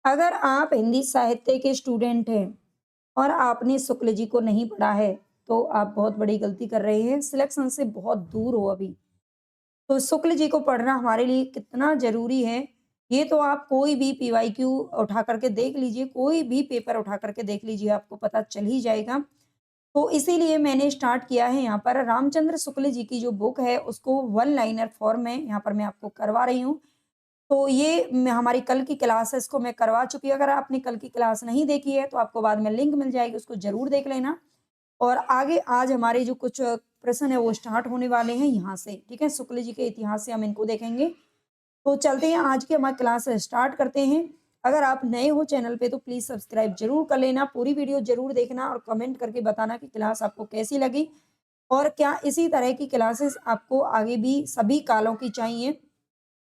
अगर आप हिंदी साहित्य के स्टूडेंट हैं और आपने शुक्ल जी को नहीं पढ़ा है, तो आप बहुत बड़ी गलती कर रहे हैं। सिलेक्शन से बहुत दूर हो अभी। तो शुक्ल जी को पढ़ना हमारे लिए कितना ज़रूरी है, ये तो आप कोई भी पीवाईक्यू उठा करके देख लीजिए, कोई भी पेपर उठा करके देख लीजिए, आपको पता चल ही जाएगा। तो इसीलिए मैंने स्टार्ट किया है यहाँ पर रामचंद्र शुक्ल जी की जो बुक है, उसको वन लाइनर फॉर्म में यहाँ पर मैं आपको करवा रही हूँ। तो ये हमारी कल की क्लास है, इसको मैं करवा चुकी हूँ। अगर आपने कल की क्लास नहीं देखी है, तो आपको बाद में लिंक मिल जाएगी, उसको ज़रूर देख लेना। और आगे आज हमारे जो कुछ प्रश्न है, वो स्टार्ट होने वाले हैं यहाँ से, ठीक है? शुक्ल जी के इतिहास से हम इनको देखेंगे। तो चलते हैं, आज की हमारी क्लास स्टार्ट करते हैं। अगर आप नए हो चैनल पे, तो प्लीज़ सब्सक्राइब ज़रूर कर लेना, पूरी वीडियो ज़रूर देखना और कमेंट करके बताना कि क्लास आपको कैसी लगी और क्या इसी तरह की क्लासेस आपको आगे भी सभी कालों की चाहिए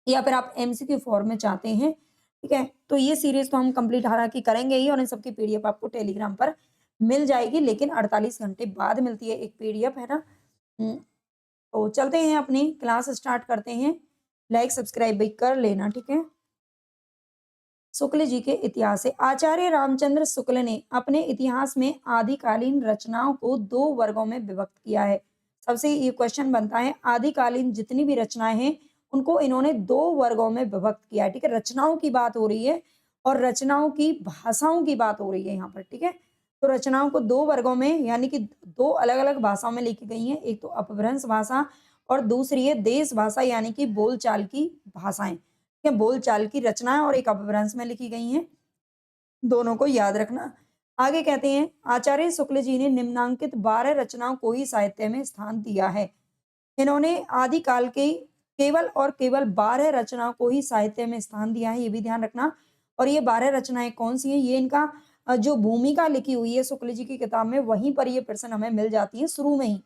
या फिर आप एमसीक्यू फॉर्म में चाहते हैं, ठीक है? तो ये सीरीज़ तो हम कंप्लीट हालाँकि करेंगे ही और इन सब की पीडीएफ आपको टेलीग्राम पर मिल जाएगी, लेकिन 48 घंटे बाद मिलती है एक पीडीएफ, है ना? हुँ, तो चलते हैं, अपनी क्लास स्टार्ट करते हैं। लाइक, सब्सक्राइब भी कर लेना, ठीक है? शुक्ल जी के इतिहास से आचार्य रामचंद्र शुक्ल ने अपने इतिहास में आदिकालीन रचनाओं को 2 वर्गों में विभक्त किया है। सबसे ये क्वेश्चन बनता है, आदिकालीन जितनी भी रचनाएँ हैं, उनको इन्होंने 2 वर्गों में विभक्त किया है, ठीक है? रचनाओं की बात हो रही है और रचनाओं की भाषाओं की बात हो रही है यहाँ पर, ठीक है? तो रचनाओं को 2 वर्गों में यानी कि 2 अलग-अलग भाषाओं में लिखी गई हैं। एक तो अपभ्रंश भाषा और दूसरी है देश भाषा यानी कि बोलचाल की भाषाएँ। या बोलचाल की रचनाएँ और एक अपभ्रंश में लिखी गई हैं, दोनों को याद रखना। आगे कहते हैं, आचार्य शुक्ल जी ने निम्नांकित 12 रचनाओं को ही साहित्य में स्थान दिया है। इन्होंने आदिकाल के केवल और केवल 12 रचनाओं को ही साहित्य में स्थान दिया है, ये भी ध्यान रखना। और ये 12 रचनाएँ कौन-सी हैं? ये इनका जो भूमिका लिखी हुई है शुक्ल जी की किताब में, वहीं पर ये प्रश्न हमें मिल जाती हैं, शुरू में ही,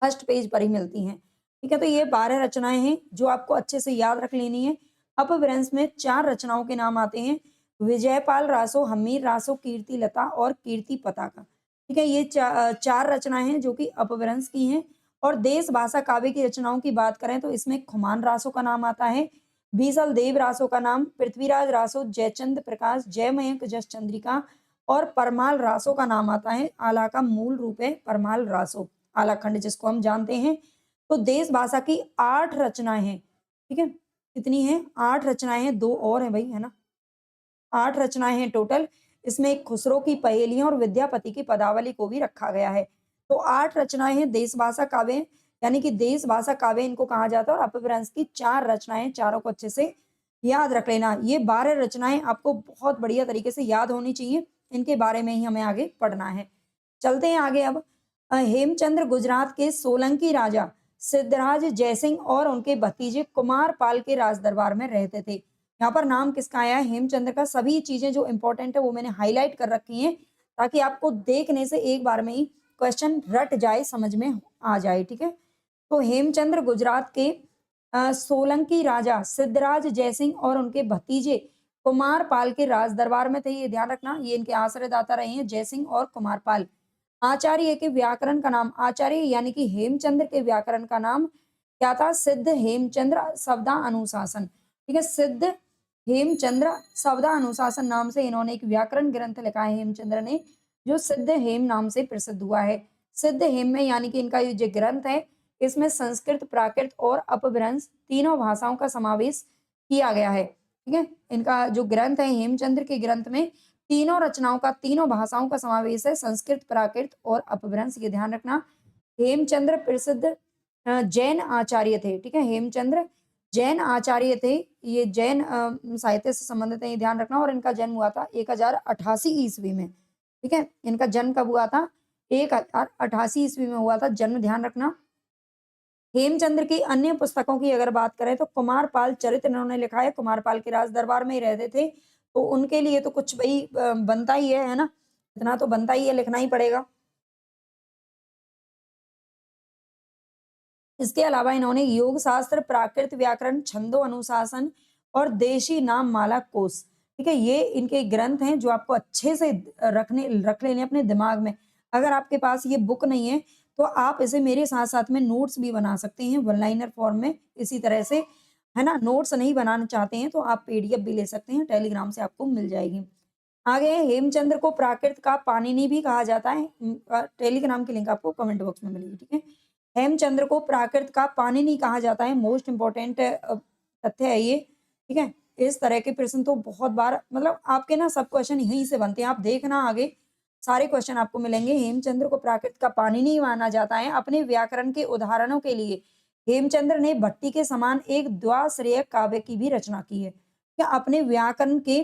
फर्स्ट पेज पर ही मिलती हैं। ठीक है? तो ये 12 रचनाएँ हैं, जो आपको अच्छे से याद रख लेनी है। अपभ्रंश में 4 रचनाओं के नाम आते हैं, विजयपाल रासो, हम्मीर रासो, कीर्तिलता और कीर्ति पताका। ठीक है? ये 4 रचनाएँ हैं जो कि अपभ्रंश की हैं। और देश भाषा काव्य की रचनाओं की बात करें तो इसमें खुमान रासो का नाम आता है, बीसल देव रासो का नाम, पृथ्वीराज रासो, जयचंद प्रकाश, जयमयंक जस चंद्रिका और परमाल रासो का नाम आता है। आला का मूल रूप है परमाल रासो, आलाखंड जिसको हम जानते हैं। तो देश भाषा की 8 रचनाएँ हैं, ठीक है? कितनी हैं? 8 रचनाएँ हैं, 2 और हैं भई, है ना? 8 रचनाएँ हैं टोटल। इसमें एक खुसरो की पहेलियाँ और विद्यापति की पदावली को भी रखा गया है। तो 8 रचनाएँ हैं, देश भाषा काव्य यानी कि देश भाषा काव्य इनको कहा जाता है और अपभ्रंश की 4 रचनाएँ, चारों को अच्छे से याद रख लेना। ये 12 रचनाएँ आपको बहुत बढ़िया तरीके से याद होनी चाहिए, इनके बारे में ही हमें आगे पढ़ना है। चलते हैं आगे अब। हेमचंद्र गुजरात के सोलंकी राजा सिद्धराज जयसिंह और उनके भतीजे कुमार पाल के राज दरबार में रहते थे। यहाँ पर नाम किसका आया है? हेमचंद्र का। सभी चीजें जो इंपॉर्टेंट है वो मैंने हाईलाइट कर रखी हैं, ताकि आपको देखने से एक बार में ही क्वेश्चन रट जाए, समझ में आ जाए, ठीक है? तो हेमचंद्र गुजरात के सोलंकी राजा सिद्धराज जयसिंह और उनके भतीजे कुमार पाल के राज दरबार में थे, ये ध्यान रखना। ये इनके आश्रयदाता रहे हैं, जयसिंह और कुमार पाल। आचार्य के व्याकरण का नाम, आचार्य यानी कि हेमचंद्र के व्याकरण का नाम क्या था? सिद्ध हेमचंद्र शब्दानुशासन। ठीक है? सिद्ध हेमचंद्र शब्दानुशासन नाम से इन्होंने एक व्याकरण ग्रंथ लिखा है हेमचंद्र ने, जो सिद्ध हेम नाम से प्रसिद्ध हुआ है। सिद्ध हेम में यानी कि इनका ये जो ग्रंथ है, इसमें संस्कृत, प्राकृत और अपभ्रंश तीनों भाषाओं का समावेश किया गया है। ठीक है? इनका जो ग्रंथ है, हेमचंद्र के ग्रंथ में तीनों रचनाओं का, तीनों भाषाओं का समावेश है, संस्कृत, प्राकृत और अपभ्रंश, ये ध्यान रखना। हेमचंद्र प्रसिद्ध जैन आचार्य थे, ठीक है? हेमचंद्र जैन आचार्य थे, ये जैन साहित्य से संबंधित है, ये ध्यान रखना। और इनका जन्म हुआ था 1088 ईस्वी में, ठीक है? इनका जन्म कब हुआ था? 1088 ईस्वी में हुआ था जन्म, ध्यान रखना। हेमचंद्र की अन्य पुस्तकों की अगर बात करें तो कुमारपाल चरित्र इन्होंने लिखा है, कुमारपाल के राज दरबार में ही रहते थे, तो उनके लिए तो कुछ भई बनता ही है ना? इतना तो बनता ही है, लिखना ही पड़ेगा। इसके अलावा इन्होंने योग शास्त्र, प्राकृत व्याकरण, छंदो अनुशासन और देशी नाम माला कोश, ठीक है? ये इनके ग्रंथ हैं जो आपको अच्छे से रख लेने अपने दिमाग में। अगर आपके पास ये बुक नहीं है, तो आप इसे मेरे साथ-साथ में नोट्स भी बना सकते हैं वन लाइनर फॉर्म में, इसी तरह से। है ना? नोट्स नहीं बनाना चाहते हैं तो आप पीडीएफ भी ले सकते हैं, टेलीग्राम से आपको मिल जाएगी। आगे है हेमचंद्र को प्राकृत का पाणिनि भी कहा जाता है। टेलीग्राम की लिंक आपको कमेंट बॉक्स में मिलेगी, ठीक है? हेमचंद्र को प्राकृत का पाणिनि कहा जाता है, मोस्ट इम्पोर्टेंट तथ्य है ये, ठीक है? इस तरह के प्रश्न तो बहुत बार मतलब आपके ना सब क्वेश्चन यहीं से बनते हैं, आप देखना आगे सारे क्वेश्चन आपको मिलेंगे। हेमचंद्र को प्राकृत का पाणिनि माना जाता है। अपने व्याकरण के उदाहरणों के लिए हेमचंद्र ने भट्टी के समान एक द्वाश्रय काव्य की भी रचना की है। क्या अपने व्याकरण के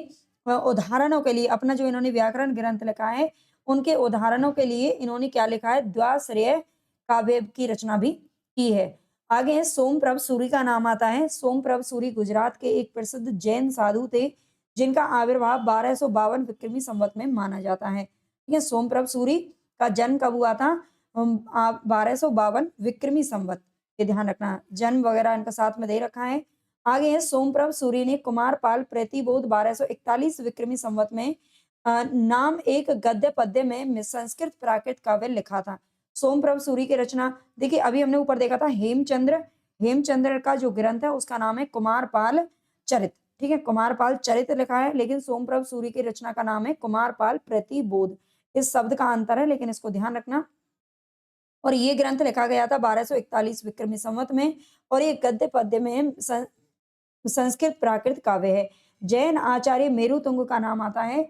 उदाहरणों के लिए अपना जो इन्होंने व्याकरण ग्रंथ लिखा है, उनके उदाहरणों के लिए इन्होंने क्या लिखा है? द्वाश्रय काव्य की रचना भी की है। आगे है सोमप्रभ सूरी का नाम आता है। सोमप्रभ सूरी गुजरात के एक प्रसिद्ध जैन साधु थे, जिनका आविर्भाव 1252 विक्रमी संवत में माना जाता है। ठीक है, सोमप्रभ सूरी का जन्म कब हुआ था? 1252 विक्रमी संवत, ये ध्यान रखना। जन्म वगैरह इनका साथ में दे रखा है। आगे है सोमप्रभ सूरी ने कुमारपाल प्रतिबोध 1241 विक्रमी संवत में नाम एक गद्य पद्य में संस्कृत प्राकृत काव्य लिखा था। सोमप्रभ सूरी की रचना देखिए, अभी हमने ऊपर देखा था हेमचंद्र, हेमचंद्र का जो ग्रंथ है उसका नाम है कुमारपाल चरित। ठीक है, कुमारपाल चरित लिखा है, लेकिन सोमप्रभ सूरी की रचना का नाम है कुमारपाल प्रतिबोध। इस शब्द का अंतर है, लेकिन इसको ध्यान रखना। और ये ग्रंथ लिखा गया था 1241 विक्रमी संवत में, और ये गद्य पद्य में संस्कृत प्राकृत काव्य है। जैन आचार्य मेरुतुंग का नाम आता है।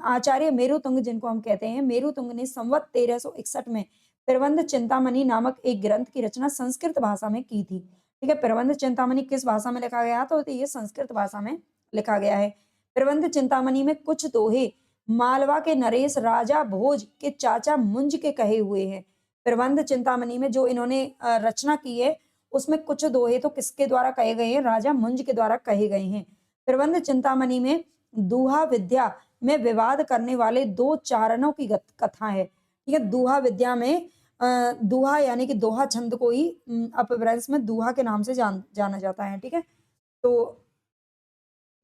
आचार्य मेरुतुंग जिनको हम कहते हैं, मेरुतुंग ने संवत 1361 में प्रबंध चिंतामणि नामक एक ग्रंथ की रचना संस्कृत भाषा में की थी। ठीक है, प्रबंध चिंतामणि किस भाषा में लिखा गया? तो ये संस्कृत भाषा में लिखा गया है। प्रबंध चिंतामणि में कुछ दोहे मालवा के नरेश राजा भोज के चाचा मुंज के कहे हुए हैं। प्रबंध चिंतामणि में जो इन्होंने रचना की है, उसमें कुछ दोहे तो किसके द्वारा कहे गए हैं? राजा मुंज के द्वारा कहे गए हैं। प्रबंध चिंतामणि में दूहा विद्या में विवाद करने वाले दो चारणों की कथा है। ठीक है, दूहा विद्या में दूहा यानी कि दोहा छंद को ही अपभ्रंश में दूहा के नाम से जाना जाता है। ठीक है, तो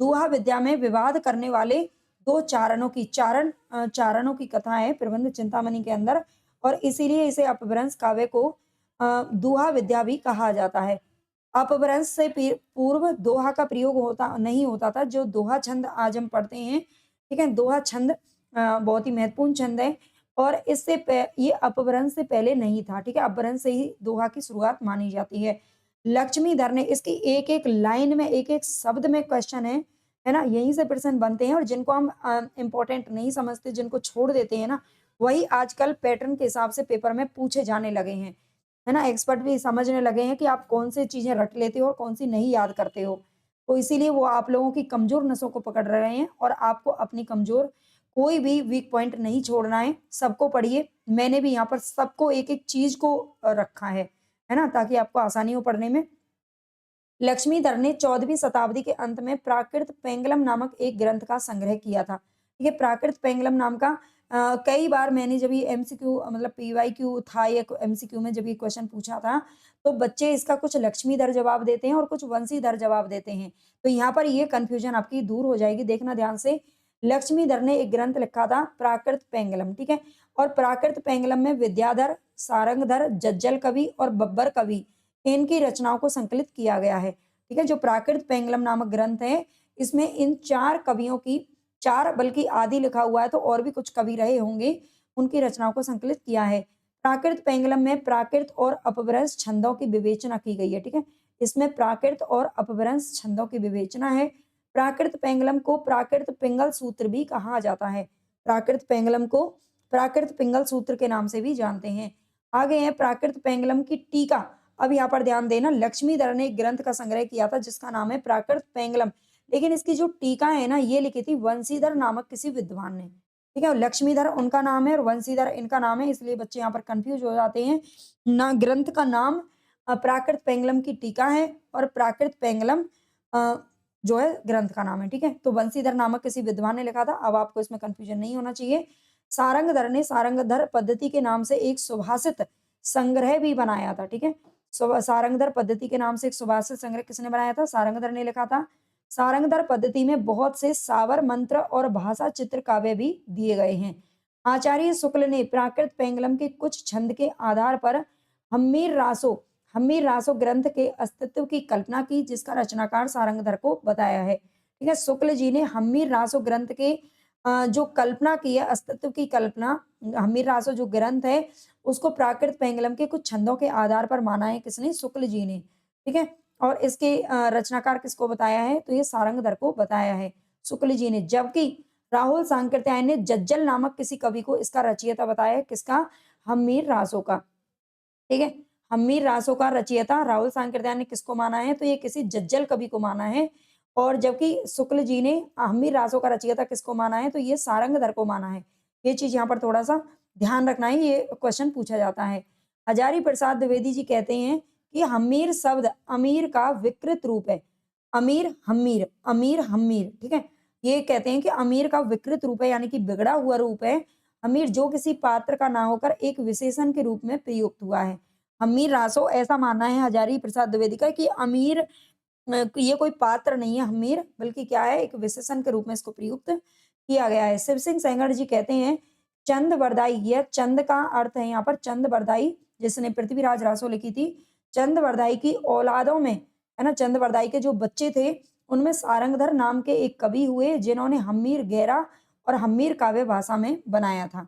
दूहा विद्या में विवाद करने वाले दो चारणों की कथा है प्रबंध चिंतामणि के अंदर, और इसीलिए इसे अपभ्रंश काव्य को दूहा विद्या भी कहा जाता है। अपभ्रंश से पूर्व दोहा का प्रयोग होता नहीं होता था। जो दोहा छंद आज हम पढ़ते हैं, ठीक है, दोहा छंद बहुत ही महत्वपूर्ण छंद है, और ये अपभ्रंश से पहले नहीं था। ठीक है, अपभ्रंश से ही दोहा की शुरुआत मानी जाती है। लक्ष्मीधर ने इसकी एक-एक लाइन में, एक-एक शब्द में क्वेश्चन है ना? यहीं से प्रश्न बनते हैं, और जिनको हम इम्पोर्टेंट नहीं समझते, जिनको छोड़ देते हैं ना, वही आजकल पैटर्न के हिसाब से पेपर में पूछे जाने लगे हैं। है ना? एक्सपर्ट भी समझने लगे हैं कि आप कौन-सी चीज़ें रट लेते हो और कौन-सी नहीं याद करते हो। तो इसीलिए वो आप लोगों की कमज़ोर नसों को पकड़ रहे हैं, और आपको अपनी कमज़ोर कोई भी वीक पॉइंट नहीं छोड़ना है, सबको पढ़िए। मैंने भी यहाँ पर सबको एक-एक चीज़ को रखा है ना? ताकि आपको आसानी हो पढ़ने में। लक्ष्मीधर ने 14वीं शताब्दी के अंत में प्राकृत पेंगलम नामक एक ग्रंथ का संग्रह किया था। ये प्राकृत पेंगलम नाम का कई बार मैंने जब ये एमसीक्यू मतलब पीवाईक्यू था, या एमसीक्यू में जब ये क्वेश्चन पूछा था, तो बच्चे इसका कुछ लक्ष्मीधर जवाब देते हैं और कुछ वंशीधर जवाब देते हैं। तो यहाँ पर ये कन्फ्यूजन आपकी दूर हो जाएगी, देखना ध्यान से। लक्ष्मीधर ने एक ग्रंथ लिखा था प्राकृत पेंगलम, ठीक है? और प्राकृत पेंगलम में विद्याधर, सारंगधर, जज्जल कवि और बब्बर कवि, इनकी रचनाओं को संकलित किया गया है। ठीक है, जो प्राकृत पेंगलम नामक ग्रंथ है, इसमें इन 4 कवियों की, 4 बल्कि आदि लिखा हुआ है, तो और भी कुछ कवि रहे होंगे, उनकी रचनाओं को संकलित किया है। प्राकृत पेंगलम में प्राकृत और अपभ्रंश छंदों की विवेचना की गई है। ठीक है, इसमें प्राकृत और अपभ्रंश छंदों की विवेचना है। प्राकृत पेंगलम को प्राकृत पिंगल सूत्र भी कहा जाता है। प्राकृत पेंगलम को प्राकृत पिंगल सूत्र के नाम से भी जानते हैं। आगे है प्राकृत पेंगलम की टीका। अब यहाँ पर ध्यान देना, लक्ष्मीधर ने एक ग्रंथ का संग्रह किया था जिसका नाम है प्राकृत पेंगलम, लेकिन इसकी जो टीका है ना, ये लिखी थी वंशीधर नामक किसी विद्वान ने। ठीक है, लक्ष्मीधर उनका नाम है और वंशीधर इनका नाम है, इसलिए बच्चे यहाँ पर कंफ्यूज हो जाते हैं ना। ग्रंथ का नाम प्राकृत पेंगलम की टीका है, और प्राकृत पेंगलम जो है ग्रंथ का नाम है। ठीक है, तो वंशीधर नामक किसी विद्वान ने लिखा था। अब आपको इसमें कंफ्यूजन नहीं होना चाहिए। सारंगधर ने सारंगधर पद्धति के नाम से एक सुभाषित संग्रह भी बनाया था। ठीक है, सारंगधर पद्धति के नाम से एक सुभाषित संग्रह किसने बनाया था? सारंगधर ने लिखा था। सारंगधर पद्धति में बहुत से सावर मंत्र और भाषा चित्र काव्य भी दिए गए हैं। आचार्य शुक्ल ने प्राकृत पेंगलम के कुछ छंद के आधार पर हम्मीर रासो हम्मीर रासो ग्रंथ के अस्तित्व की कल्पना की, जिसका रचनाकार सारंगधर को बताया है। ठीक है, शुक्ल जी ने हम्मीर रासो ग्रंथ के जो कल्पना की है, अस्तित्व की कल्पना, हम्मीर रासो जो ग्रंथ है उसको प्राकृत पेंगलम के कुछ छंदों के आधार पर माना है। किसने? शुक्ल जी ने। ठीक है, और इसके रचनाकार किसको बताया है? तो ये सारंगधर को बताया है, शुक्ल जी ने। जबकि राहुल सांकृत्यायन ने जज्जल नामक किसी कवि को इसका रचयिता बताया है। किसका? हम्मीर रासो का। ठीक है, हम्मीर रासो का रचयिता राहुल सांकृत्यायन ने किसको माना है? तो ये किसी जज्जल कवि को माना है। और जबकि शुक्ल जी ने हम्मीर रासो का रचयिता किसको माना है? तो ये सारंगधर को माना है। ये चीज यहाँ पर थोड़ा सा ध्यान रखना है, ये क्वेश्चन पूछा जाता है। हजारी प्रसाद द्विवेदी जी कहते हैं कि हम्मीर शब्द अमीर का विकृत रूप है। अमीर हम्मीर, अमीर हम्मीर। ठीक है, ये कहते हैं कि अमीर का विकृत रूप है, यानी कि बिगड़ा हुआ रूप है। हम्मीर जो किसी पात्र का ना होकर एक विशेषण के रूप में प्रयुक्त हुआ है। हम्मीर रासो ऐसा मानना है हजारी प्रसाद द्विवेदी का कि अमीर ये कोई पात्र नहीं है हम्मीर, बल्कि क्या है? एक विशेषण के रूप में इसको प्रयुक्त किया गया है। शिव सिंह सेंगर जी कहते हैं चंद बरदाई, यह चंद का अर्थ है यहाँ पर चंद बरदाई, जिसने पृथ्वीराज रासो लिखी थी। चंद बरदाई की औलादों में, है ना, चंद बरदाई के जो बच्चे थे उनमें सारंगधर नाम के एक कवि हुए, जिन्होंने हम्मीर गहरा और हम्मीर काव्य भाषा में बनाया था।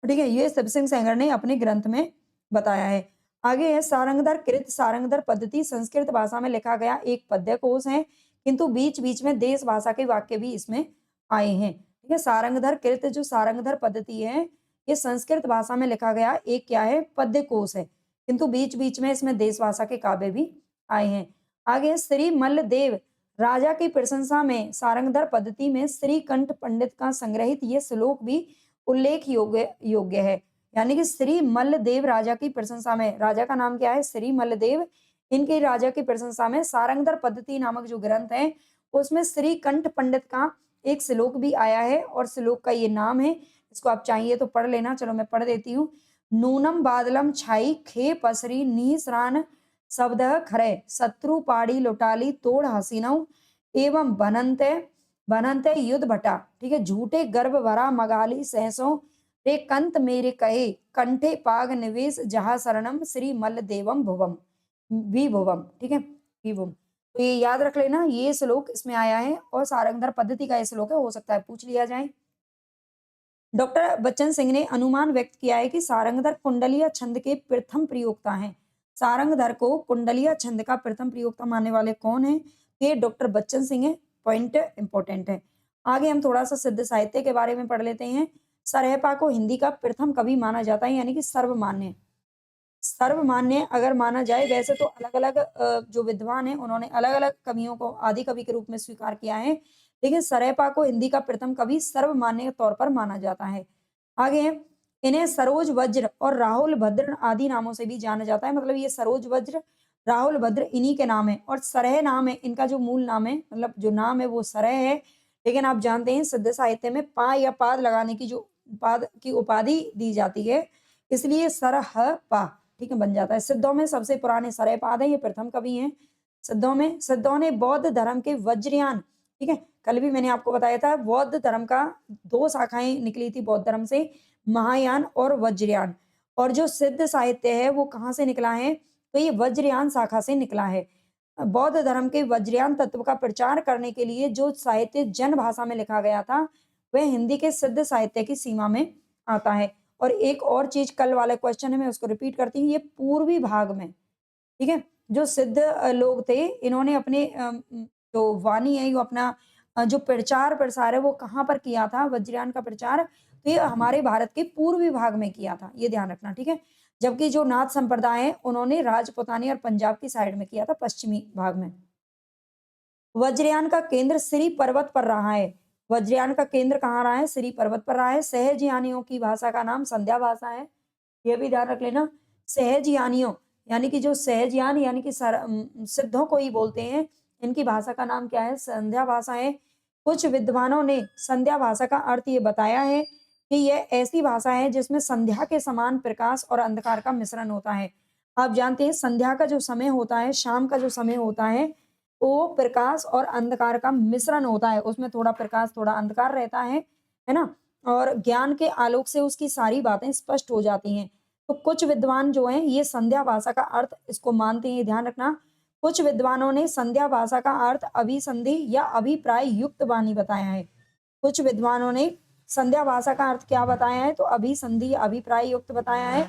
ठीक है, ये शिव सिंह सेंगर ने अपने ग्रंथ में बताया है। आगे है सारंगधर कृत। सारंगधर पद्धति संस्कृत भाषा में लिखा गया एक पद्य कोश है, किंतु बीच बीच में देश भाषा के वाक्य भी इसमें आए हैं। ठीक है, सारंगधर कृत जो सारंगधर पद्धति है, ये संस्कृत भाषा में लिखा गया एक क्या है? पद्य कोश है, किंतु बीच बीच में इसमें देश भाषा के काव्य भी आए हैं। आगे श्री मल्लदेव राजा की प्रशंसा में सारंगधर पद्धति में श्रीकंठ पंडित का संग्रहित ये श्लोक भी उल्लेख योग्य है। यानी कि श्री मल्लदेव राजा की प्रशंसा में, राजा का नाम क्या है? श्री मल्लदेव। इनके राजा की प्रशंसा में सारंगधर पद्धति नामक जो ग्रंथ है उसमें श्रीकंठ पंडित का एक श्लोक भी आया है, और श्लोक का ये नाम है। इसको आप चाहिए तो पढ़ लेना, चलो मैं पढ़ देती हूँ। नूनम बादलम छाई खे पसरी निसरान शब्द खरे शत्रु पाड़ी लुटाली तोड़ हसीनऊ एवं बनंते बनंते युद्ध भटा। ठीक है, झूठे गर्भ भरा मगाली सहसो रे कंत मेरे कहे कंठे पाग निवेश जहा शरणम श्री मल्ल देवम भुवम विभुवम। ठीक है, विभुम। तो ये याद रख लेना, ये श्लोक इसमें आया है और सारंगधर पद्धति का ये श्लोक है, हो सकता है पूछ लिया जाए। डॉक्टर बच्चन सिंह ने अनुमान व्यक्त किया है कि सारंगधर कुंडलिया छंद के प्रथम प्रयोक्ता हैं। सारंगधर को कुंडलिया छंद का प्रथम प्रयोक्ता मानने वाले कौन है? ये डॉक्टर बच्चन सिंह है। पॉइंट इंपॉर्टेंट है। आगे हम थोड़ा सा सिद्ध साहित्य के बारे में पढ़ लेते हैं। सरहपा को हिंदी का प्रथम कवि माना जाता है, यानी कि सर्वमान्य। सर्वमान्य अगर माना जाए, वैसे तो अलग-अलग जो विद्वान हैं उन्होंने अलग-अलग कवियों को आदि कवि के रूप में स्वीकार किया है, लेकिन सरैपा को हिंदी का प्रथम कवि सर्वमान्य तौर पर माना जाता है। आगे है, इन्हें सरोज वज्र और राहुल भद्र आदि नामों से भी जाना जाता है। मतलब ये सरोज वज्र, राहुल भद्र इन्हीं के नाम है, और सरह नाम है इनका, जो मूल नाम है, मतलब जो नाम है वो सरह है। लेकिन आप जानते हैं सिद्ध साहित्य में पा या पाद लगाने की जो पाद की उपाधि दी जाती है, इसलिए सरहपा, ठीक है, बन जाता है। सिद्धों में सबसे पुराने सरयपाद है, ये प्रथम कवि हैं सिद्धों में। सिद्धों ने बौद्ध धर्म के वज्रयान, ठीक है, कल भी मैंने आपको बताया था बौद्ध धर्म का दो शाखाएं निकली थी बौद्ध धर्म से, महायान और वज्रयान। और जो सिद्ध साहित्य है वो कहाँ से निकला है? तो ये वज्रयान शाखा से निकला है। बौद्ध धर्म के वज्रयान तत्व का प्रचार करने के लिए जो साहित्य जन भाषा में लिखा गया था, वह हिंदी के सिद्ध साहित्य की सीमा में आता है। और एक और चीज कल वाले क्वेश्चन है, मैं उसको रिपीट करती हूँ, ये पूर्वी भाग में, ठीक है, जो सिद्ध लोग थे, इन्होंने अपने जो वाणी है, जो अपना जो प्रचार प्रसार है, वो कहाँ पर किया था? वज्रयान का प्रचार तो ये हमारे भारत के पूर्वी भाग में किया था, ये ध्यान रखना, ठीक है। जबकि जो नाथ संप्रदाय है उन्होंने राजपुतानी और पंजाब की साइड में किया था, पश्चिमी भाग में। वज्रयान का केंद्र श्री पर्वत पर रहा है। वज्रयान का केंद्र कहाँ रहा है? श्री पर्वत पर रहा है। सहजयानियों की भाषा का नाम संध्या भाषा है, ये भी ध्यान रख लेना। सहजयानियों यानी कि जो सहजयान यानी कि सिद्धों को ही बोलते हैं, इनकी भाषा का नाम क्या है? संध्या भाषा है। कुछ विद्वानों ने संध्या भाषा का अर्थ ये बताया है कि यह ऐसी भाषा है जिसमें संध्या के समान प्रकाश और अंधकार का मिश्रण होता है। आप जानते हैं संध्या का जो समय होता है, शाम का जो समय होता है, वो प्रकाश और अंधकार का मिश्रण होता है, उसमें थोड़ा प्रकाश थोड़ा अंधकार रहता है ना, और ज्ञान के आलोक से उसकी सारी बातें स्पष्ट हो जाती हैं। तो कुछ विद्वान जो हैं ये संध्या भाषा का अर्थ इसको मानते हैं, ये ध्यान रखना। कुछ विद्वानों ने संध्या भाषा का अर्थ अभिसंधि या अभिप्राय युक्त वाणी बताया है। कुछ विद्वानों ने संध्या भाषा का अर्थ क्या बताया है, तो अभिसंधि अभिप्राय युक्त बताया है।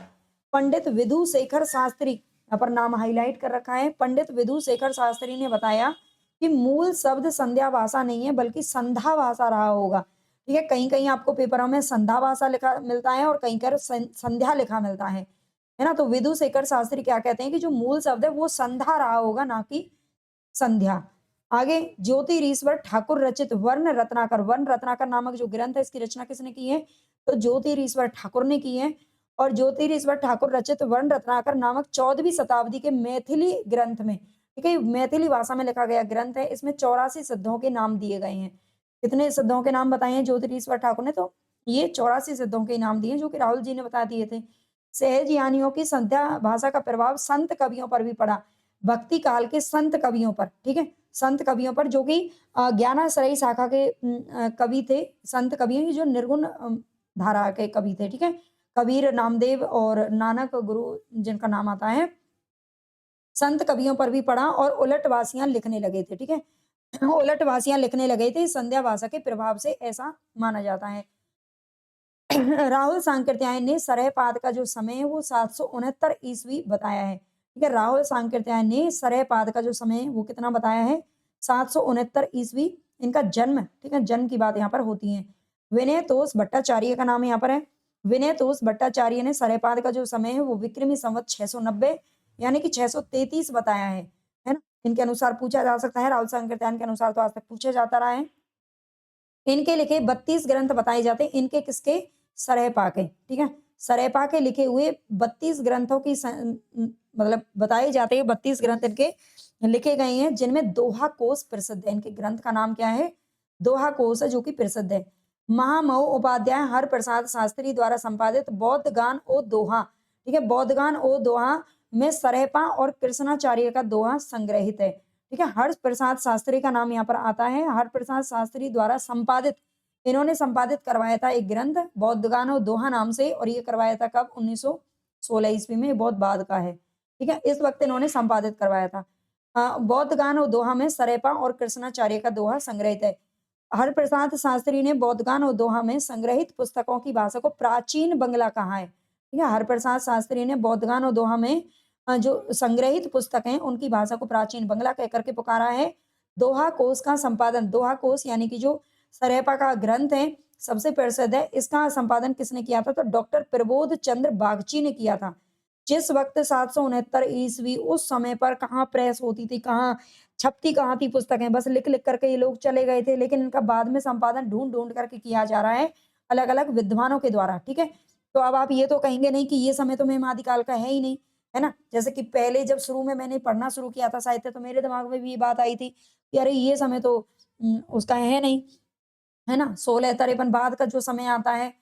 पंडित विधु शेखर शास्त्री, यहाँ पर नाम हाईलाइट कर रखा है, पंडित विधु शेखर शास्त्री ने बताया कि मूल शब्द संध्या भाषा नहीं है बल्कि संधा भाषा रहा होगा। ठीक है, कहीं कहीं आपको पेपरों में संधा भाषा लिखा मिलता है और कहीं कर संध्या लिखा मिलता है ना। तो विधु शेखर शास्त्री क्या कहते हैं कि जो मूल शब्द है वो संधा रहा होगा, ना कि संध्या। आगे ज्योतिरीश्वर ठाकुर रचित वर्ण रत्नाकर, वर्ण रत्नाकर नामक जो ग्रंथ है इसकी रचना किसने की है, तो ज्योतिरीश्वर ठाकुर ने की है। और ज्योतिरीश्वर ठाकुर रचित वर्ण रत्नाकर नामक 14वीं शताब्दी के मैथिली ग्रंथ में, ठीक है, मैथिली भाषा में लिखा गया ग्रंथ है, इसमें 84 सिद्धों के नाम दिए गए हैं। कितने सिद्धों के नाम बताए हैं ज्योतिरीश्वर ठाकुर ने, तो ये 84 सिद्धों के नाम दिए जो कि राहुल जी ने बता दिए थे। सहज यानियों की संध्या भाषा का प्रभाव संत कवियों पर भी पड़ा, भक्ति काल के संत कवियों पर, ठीक है, संत कवियों पर जो कि ज्ञानाश्रयी शाखा के कवि थे, संत कवि हैं जो निर्गुण धारा के कवि थे, ठीक है। कबीर, नामदेव और नानक गुरु जिनका नाम आता है, संत कवियों पर भी पड़ा और उलटवासियां लिखने लगे थे, ठीक है। उलटवासियां लिखने लगे थे संध्या भाषा के प्रभाव से, ऐसा माना जाता है। राहुल सांकृत्यायन ने सरयपाद का जो समय है वो 769 ईस्वी बताया है, ठीक है। राहुल सांकृत्यायन ने सरयपाद का जो समय है वो कितना बताया है, 769 ईस्वी इनका जन्म, ठीक है, जन्म की बात यहाँ पर होती है। विनय तोष भट्टाचार्य का नाम यहाँ पर है। विनय तोष भट्टाचार्य ने सरयपाद का जो समय है वो विक्रमी संवत 690 यानी कि 633 बताया है ना। इनके अनुसार पूछा जा सकता है, राहुल सांकृत्यायन के अनुसार तो आज तक पूछा जाता रहा है। इनके लिखे 32 ग्रंथ बताए जाते हैं, इनके किसके, सरयपा के, ठीक है। सरयपा के लिखे हुए 32 ग्रंथों की मतलब बताए जाते हैं, 32 ग्रंथ इनके लिखे गए हैं जिनमें दोहा कोश प्रसिद्ध है। इनके ग्रंथ का नाम क्या है, दोहा कोश है जो कि प्रसिद्ध है। महामहो उपाध्याय हर प्रसाद शास्त्री द्वारा संपादित बौद्ध गान ओ दोहा, ठीक है, बौद्ध गान ओ दोहा में सरयपा और कृष्णाचार्य का दोहा संग्रहित है, ठीक है। हर्ष प्रसाद शास्त्री का नाम यहाँ पर आता है, हर प्रसाद शास्त्री द्वारा संपादित, इन्होंने संपादित करवाया था एक ग्रंथ बौद्ध गान और दोहा नाम से, और ये करवाया था कब, 1916 ईस्वी में, बहुत बाद का है, ठीक है। इस वक्त इन्होंने संपादित करवाया था। बौद्ध गान और दोहा में सरयपा और कृष्णाचार्य का दोहा संग्रहित है। हर प्रसाद शास्त्री ने बौद्ध गान और दोहा में संग्रहित पुस्तकों की भाषा को प्राचीन बंगला कहा है, ठीक है। हर प्रसाद शास्त्री ने बौद्ध गान और दोहा में जो संग्रहित पुस्तक हैं उनकी भाषा को प्राचीन बंगला कह करके पुकारा है। दोहा कोश का संपादन, दोहा कोश यानी कि जो सरयपा का ग्रंथ है सबसे प्रसिद्ध है, इसका संपादन किसने किया था, तो डॉक्टर प्रबोध चंद्र बागची ने किया था। जिस वक्त 769 ईस्वी, उस समय पर कहाँ प्रेस होती थी, कहाँ छपती कहाँ थी पुस्तकें, बस लिख लिख करके ये लोग चले गए थे, लेकिन इनका बाद में संपादन ढूंढ ढूंढ करके किया जा रहा है अलग अलग विद्वानों के द्वारा, ठीक है। तो अब आप ये तो कहेंगे नहीं कि ये समय तो हेमादिकाल का है ही नहीं, है ना। जैसे कि पहले जब शुरू में मैंने पढ़ना शुरू किया था साहित्य, तो मेरे दिमाग में भी ये बात आई थी कि अरे ये समय तो उसका है नहीं, है ना। 1653 बाद का जो समय आता है,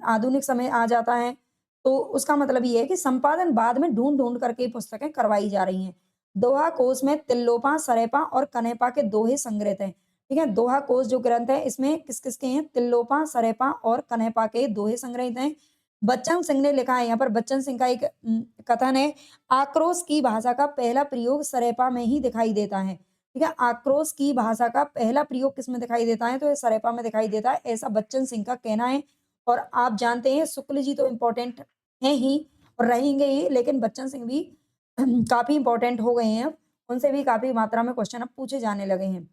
आधुनिक समय आ जाता है, तो उसका मतलब ये है कि संपादन बाद में ढूंढ-ढूंढ करके पुस्तकें करवाई जा रही हैं। दोहा कोश में तिल्लोपा, सरयपा और कनेपा के दोहे संग्रहित हैं, ठीक है। दोहा कोश जो ग्रंथ है इसमें किस-किस के हैं, तिल्लोपा, सरयपा और कनेपा के दोहे संग्रहित हैं। बच्चन सिंह ने लिखा है, यहाँ पर बच्चन सिंह का एक कथन है, आक्रोश की भाषा का पहला प्रयोग सरयपा में ही दिखाई देता है, ठीक है। आक्रोश की भाषा का पहला प्रयोग किसमें दिखाई देता है, तो ये सरयपा में दिखाई देता है, ऐसा बच्चन सिंह का कहना है। और आप जानते हैं शुक्ल जी तो इम्पोर्टेंट हैं ही और रहेंगे ही, लेकिन बच्चन सिंह भी काफी इंपॉर्टेंट हो गए हैं अब, उनसे भी काफी मात्रा में क्वेश्चन अब पूछे जाने लगे हैं।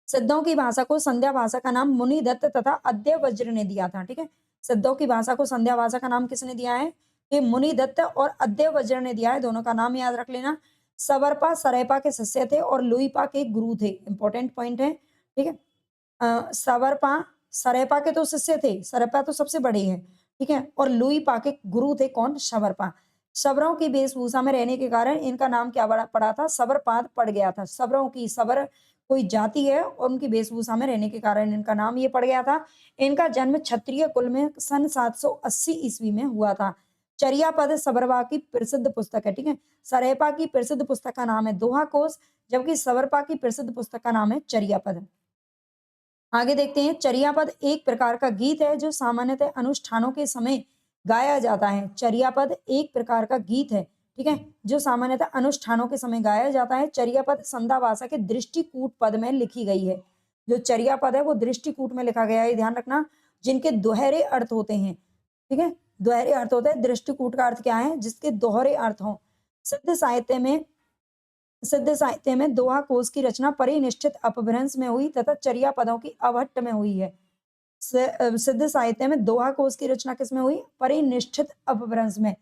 सिद्धों की भाषा को संध्या भाषा का नाम मुनि दत्त तथा अद्य वज्र ने दिया था, ठीक है। सिद्धों की भाषा को संध्या भाषा का नाम किसने दिया है, ये मुनि दत्त और अद्य वज्र ने दिया है, दोनों का नाम याद रख लेना। सवरपा सरयपा के शिष्य थे और लुईपा के गुरु थे, इंपॉर्टेंट पॉइंट है, ठीक है। सवरपा सरयपा के तो शिष्य थे, सरयपा तो सबसे बड़े हैं, ठीक है, और लुईपा के गुरु थे कौन, सवरपा। सवरों की वेशभूषा में रहने के कारण इनका नाम क्या पड़ा था, सवरपाद पड़ गया था। सवरों की, सवर कोई जाति है और उनकी वेशभूषा में रहने के कारण इनका नाम ये पड़ गया था। इनका जन्म क्षत्रिय कुल में सन 780 ईस्वी में हुआ था। चर्यापद सवरपा की प्रसिद्ध पुस्तक है, ठीक है। सरयपा की प्रसिद्ध पुस्तक का नाम है दोहा कोश, जबकि सवरपा की प्रसिद्ध पुस्तक का नाम है चर्यापद। आगे देखते हैं, चर्यापद एक प्रकार का गीत है जो सामान्यतः अनुष्ठानों के समय गाया जाता है। चर्यापद एक प्रकार का गीत है, ठीक है, जो सामान्यतः अनुष्ठानों के समय गाया जाता है। चर्यापद संध्या भाषा के दृष्टिकूट पद में लिखी गई है। जो चर्यापद है वो दृष्टिकूट में लिखा गया है, ध्यान रखना, जिनके दोहरे अर्थ होते हैं, ठीक है, दोहरे अर्थ होते हैं। दृष्टिकूट का अर्थ क्या है? जिसके दोहरे अर्थ हों। सिद्ध साहित्य में सिद्ध साहित्य में दोहा कोश की रचना परिनिष्ठित अपभ्रंश में हुई तथा चर्या पदों की अभट्ट में हुई है। सिद्ध साहित्य में दोहा कोश की रचना किसमें हुई? परिनिष्ठित अपभ्रंश में।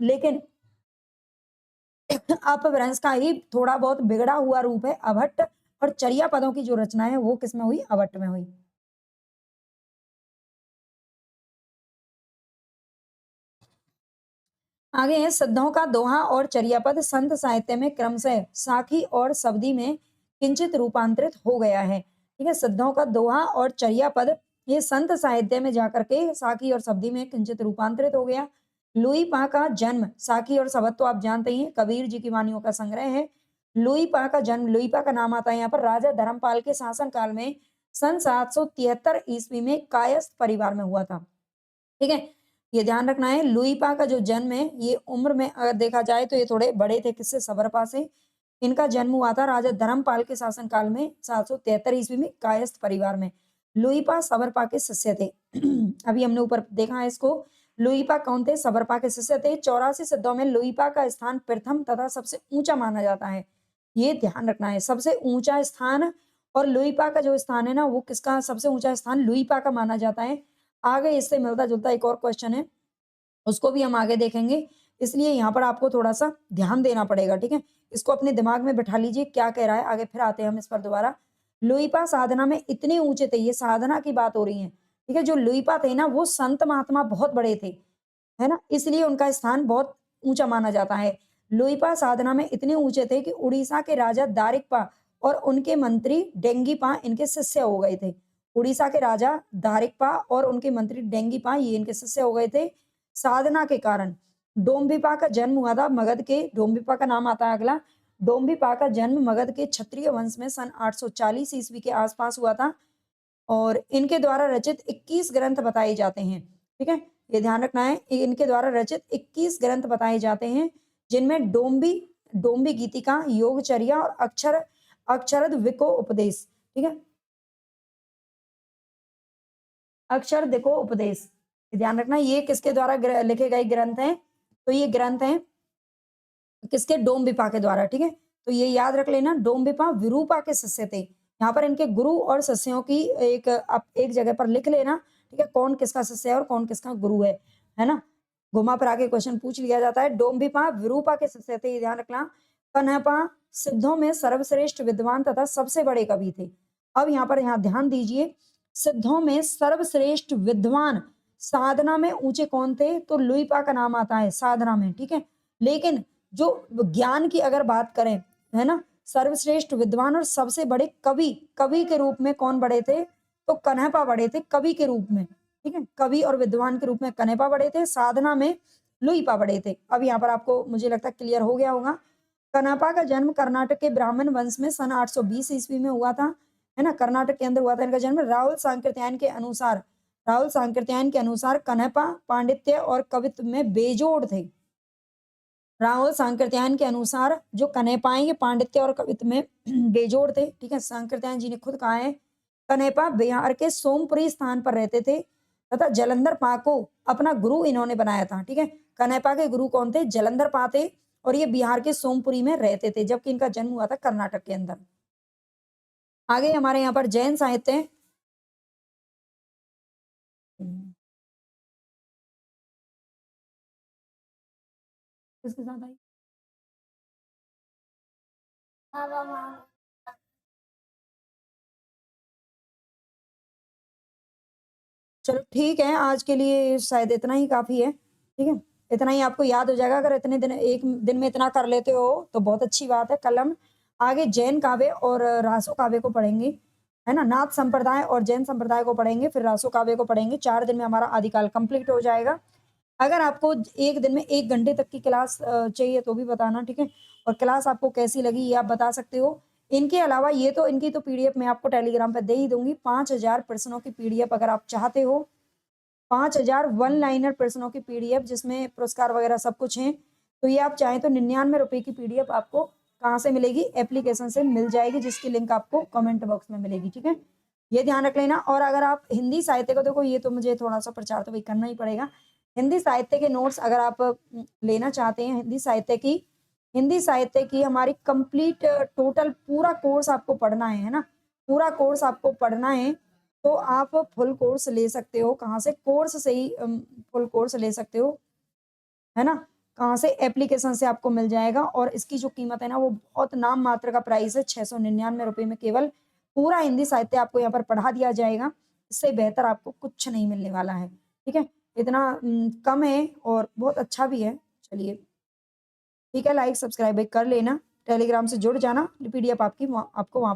लेकिन अपभ्रंश का ही थोड़ा बहुत बिगड़ा हुआ रूप है अभट्ट, और चर्या पदों की जो रचना है वो किसमें हुई? अभट्ट में हुई। आगे है सिद्धों का दोहा और चर्यापद संत साहित्य में क्रमशः साखी और सब्दी में किंचित रूपांतरित हो गया है, ठीक है। सिद्धों का दोहा और चर्यापद ये संत साहित्य में जाकर के साखी और सब्दी में किंचित रूपांतरित हो गया। लुई पा का जन्म, साखी और सबद तो आप जानते ही हैं, कबीर जी की वाणियों का संग्रह है। लुई पा का जन्म, लुई पा का नाम आता है यहाँ पर, राजा धर्मपाल के शासन काल में सन 773 ईस्वी में कायस्थ परिवार में हुआ था, ठीक है। ये ध्यान रखना है, लुईपा का जो जन्म है ये उम्र में अगर देखा जाए तो ये थोड़े बड़े थे, किससे? सबरपा से। इनका जन्म हुआ था राजा धर्मपाल के शासन काल में 773 ईस्वी में कायस्थ परिवार में। लुईपा सबरपा के शिष्य थे। अभी हमने ऊपर देखा है इसको। लुईपा कौन थे? सबरपा के शिष्य थे। 84 सिद्धों में लुईपा का स्थान प्रथम तथा सबसे ऊंचा माना जाता है, ये ध्यान रखना है, सबसे ऊंचा स्थान। और लुईपा का जो स्थान है ना वो किसका सबसे ऊंचा स्थान? लुईपा का माना जाता है। आगे इससे मिलता-जुलता एक और क्वेश्चन है, उसको भी हम आगे देखेंगे, इसलिए यहाँ पर आपको थोड़ा-सा ध्यान देना पड़ेगा, ठीक है? इसको अपने दिमाग में बिठा लीजिए, क्या कह रहा है, आगे फिर आते हैं हम इस पर दोबारा। लुईपा साधना में इतने ऊँचे थे, ये साधना की बात हो रही है, ठीक है? जो लुईपा थे ना, वो संत महात्मा बहुत बड़े थे, है ना? इसलिए उनका स्थान बहुत ऊँचा माना जाता है। लुईपा साधना में इतने ऊँचे थे कि उड़ीसा के राजा दारिकपा और उनके मंत्री डेंगीपा इनके शिष्य हो गए थे। उड़ीसा के राजा दारिकपा और उनके मंत्री डेंगीपा ये इनके शिष्य हो गए थे साधना के कारण। डोम्बिपा का जन्म हुआ था मगध के, डोम्बिपा का नाम आता है अगला। डोम्बिपा का जन्म मगध के क्षत्रिय वंश में सन 840 ईस्वी के आसपास हुआ था और इनके द्वारा रचित 21 ग्रंथ बताए जाते हैं, ठीक है? ये ध्यान रखना है, इनके द्वारा रचित 21 ग्रंथ बताए जाते हैं, जिनमें डोम्बी गीतिका, योगचर्या और अक्षरद विको उपदेश, ठीक है? अक्षर देखो उपदेश, ध्यान रखना ये किसके द्वारा लिखे गए ग्रंथ हैं? तो ये ग्रंथ हैं किसके? डोम्बिपा के द्वारा, ठीक है। तो ये याद रख लेना, डोम्बिपा विरूपा के शिष्य थे। यहाँ पर इनके गुरु और शिष्यों की एक आप एक जगह पर लिख लेना, ठीक है, कौन किसका शिष्य है और कौन किसका गुरु है ना? घुमा फिरा के क्वेश्चन पूछ लिया जाता है। डोम्बिपा विरूपा के शिष्य थे, ये ध्यान रखना। कन्हपा सिद्धों में सर्वश्रेष्ठ विद्वान तथा सबसे बड़े कवि थे। अब यहाँ पर यहाँ ध्यान दीजिए, सिद्धों में सर्वश्रेष्ठ विद्वान साधना में ऊंचे कौन थे? तो लुईपा का नाम आता है साधना में, ठीक है। लेकिन जो ज्ञान की अगर बात करें, है ना, सर्वश्रेष्ठ विद्वान और सबसे बड़े कवि, कवि के रूप में कौन बड़े थे? तो कन्हपा बड़े थे कवि के रूप में, ठीक है। कवि और विद्वान के रूप में कन्हपा बड़े थे, साधना में लुईपा बड़े थे। अब यहाँ पर आपको मुझे लगता है क्लियर हो गया होगा। कन्हपा का जन्म कर्नाटक के ब्राह्मण वंश में सन 820 ईस्वी में हुआ था, है ना, कर्नाटक के अंदर हुआ था इनका जन्म। राहुल सांकृत्यायन के अनुसार कन्हपा पांडित्य और कवित्व में बेजोड़ थे। राहुल सांकृत्यायन के अनुसार जो कन्हैपाएं ये पांडित्य और कवित्व में बेजोड़ थे, ठीक है। सांकृत्यायन जी ने खुद कहा है। कन्हैपा बिहार के सोमपुरी स्थान पर रहते थे तथा जलंधर पा को अपना गुरु इन्होंने बनाया था, ठीक है। कन्हैपा के गुरु कौन थे? जलंधर पा थे और ये बिहार के सोमपुरी में रहते थे, जबकि इनका जन्म हुआ था कर्नाटक के अंदर। आगे हमारे यहाँ पर जैन साहित्य है। किसके साथ आई? चलो ठीक है, आज के लिए शायद इतना ही काफ़ी है, ठीक है? इतना ही आपको याद हो जाएगा, अगर इतने दिन एक दिन में इतना कर लेते हो, तो बहुत अच्छी बात है। कल हम आगे जैन काव्य और रासो काव्य को पढ़ेंगे, है ना? नाथ संप्रदाय और जैन संप्रदाय को पढ़ेंगे, फिर रासो काव्य को पढ़ेंगे। 4 दिन में हमारा आदिकाल कंप्लीट हो जाएगा। अगर आपको 1 दिन में 1 घंटे तक की क्लास चाहिए तो भी बताना, ठीक है? और क्लास आपको कैसी लगी ये आप बता सकते हो। इनके अलावा ये तो इनकी तो पीडीएफ मैं आपको टेलीग्राम पे दे ही दूँगी। 5000 प्रश्नों की पीडीएफ अगर आप चाहते हो 5000 वन लाइनर प्रश्नों की पीडीएफ जिसमें पुरस्कार वगैरह सब कुछ हैं। तो ये आप चाहें तो 99 रुपए की पीडीएफ आपको कहाँ से मिलेगी? एप्लीकेशन से मिल जाएगी, जिसकी लिंक आपको कमेंट बॉक्स में मिलेगी, ठीक है? ये ध्यान रख लेना। और अगर आप हिंदी साहित्य को, देखो ये तो मुझे थोड़ा-सा प्रचार तो भई करना ही पड़ेगा। हिंदी साहित्य के नोट्स अगर आप लेना चाहते हैं, हिंदी साहित्य की हमारी कंप्लीट टोटल पूरा कोर्स आपको पढ़ना है ना? पूरा कोर्स आपको पढ़ना है, तो आप फुल कोर्स ले सकते हो। कहाँ से? कोर्स से ही फुल कोर्स ले सकते हो, है ना? कहाँ से? एप्लीकेशन से आपको मिल जाएगा और इसकी जो कीमत है ना, वो बहुत नाम मात्र का प्राइस है, 699 रुपए में केवल पूरा हिंदी साहित्य आपको यहाँ पर पढ़ा दिया जाएगा। इससे बेहतर आपको कुछ नहीं मिलने वाला है, ठीक है? इतना कम है और बहुत अच्छा भी है। चलिए, ठीक है, लाइक सब्सक्राइब भी कर लेना, टेलीग्राम से जुड़ जाना, पीडीएफ आपकी वहाँ आपको वहाँ